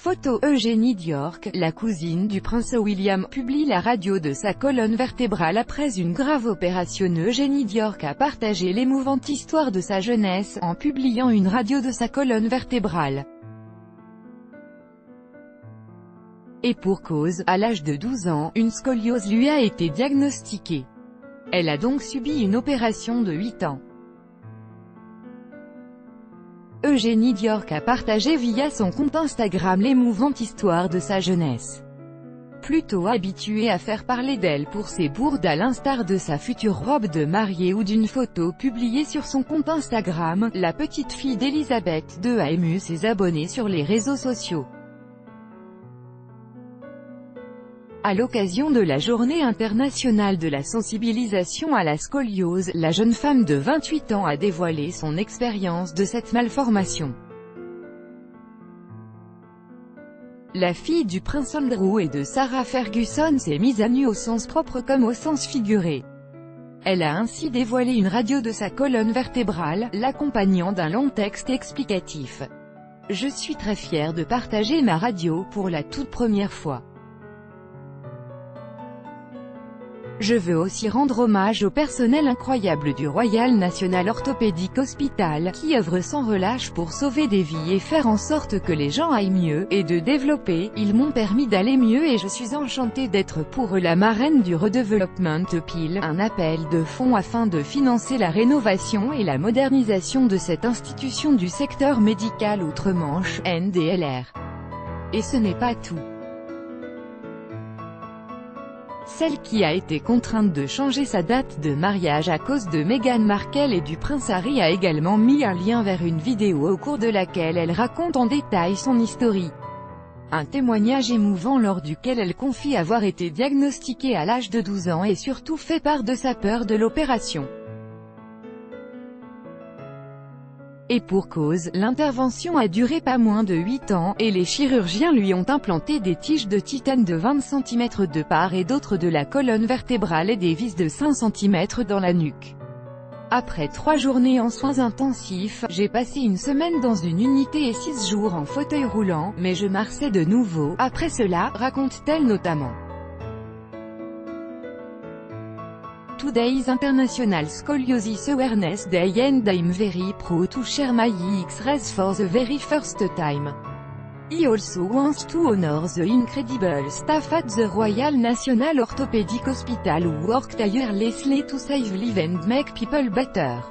Photo Eugénie d'York, la cousine du prince William, publie la radio de sa colonne vertébrale après une grave opération. Eugénie d'York a partagé l'émouvante histoire de sa jeunesse, en publiant une radio de sa colonne vertébrale. Et pour cause, à l'âge de 12 ans, une scoliose lui a été diagnostiquée. Elle a donc subi une opération de 8 ans. Eugénie d'York a partagé via son compte Instagram l'émouvante histoire de sa jeunesse. Plutôt habituée à faire parler d'elle pour ses bourdes à l'instar de sa future robe de mariée ou d'une photo publiée sur son compte Instagram, la petite fille d'Elisabeth II a ému ses abonnés sur les réseaux sociaux. À l'occasion de la Journée internationale de la sensibilisation à la scoliose, la jeune femme de 28 ans a dévoilé son expérience de cette malformation. La fille du prince Andrew et de Sarah Ferguson s'est mise à nu au sens propre comme au sens figuré. Elle a ainsi dévoilé une radio de sa colonne vertébrale, l'accompagnant d'un long texte explicatif. « Je suis très fière de partager ma radio pour la toute première fois. Je veux aussi rendre hommage au personnel incroyable du Royal National Orthopedic Hospital, qui œuvre sans relâche pour sauver des vies et faire en sorte que les gens aillent mieux, et de développer. Ils m'ont permis d'aller mieux et je suis enchantée d'être pour eux la marraine du Redevelopment Peel, un appel de fonds afin de financer la rénovation et la modernisation de cette institution du secteur médical outre-Manche, NDLR. Et ce n'est pas tout. Celle qui a été contrainte de changer sa date de mariage à cause de Meghan Markle et du prince Harry a également mis un lien vers une vidéo au cours de laquelle elle raconte en détail son historique. Un témoignage émouvant lors duquel elle confie avoir été diagnostiquée à l'âge de 12 ans et surtout fait part de sa peur de l'opération. Et pour cause, l'intervention a duré pas moins de 8 ans, et les chirurgiens lui ont implanté des tiges de titane de 20 cm de part et d'autre de la colonne vertébrale et des vis de 5 cm dans la nuque. Après 3 journées en soins intensifs, j'ai passé une semaine dans une unité et 6 jours en fauteuil roulant, mais je marchais de nouveau, après cela, raconte-t-elle notamment. Today's International Scoliosis Awareness Day and I'm very proud to share my X-rays for the very first time. He also wants to honor the incredible staff at the Royal National Orthopedic Hospital who worked tirelessly to save lives and make people better.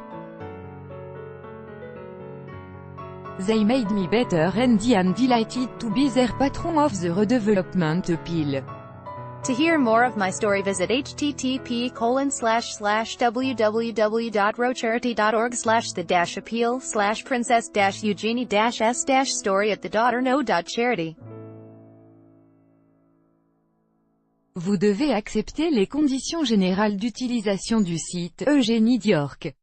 They made me better and I'm delighted to be their patron of the Redevelopment Peel. To hear more of my story visit http://www.rocharity.org/the-appeal/princess-eugenie-s-story at the.no.charity. Vous devez accepter les conditions générales d'utilisation du site Eugénie d'York.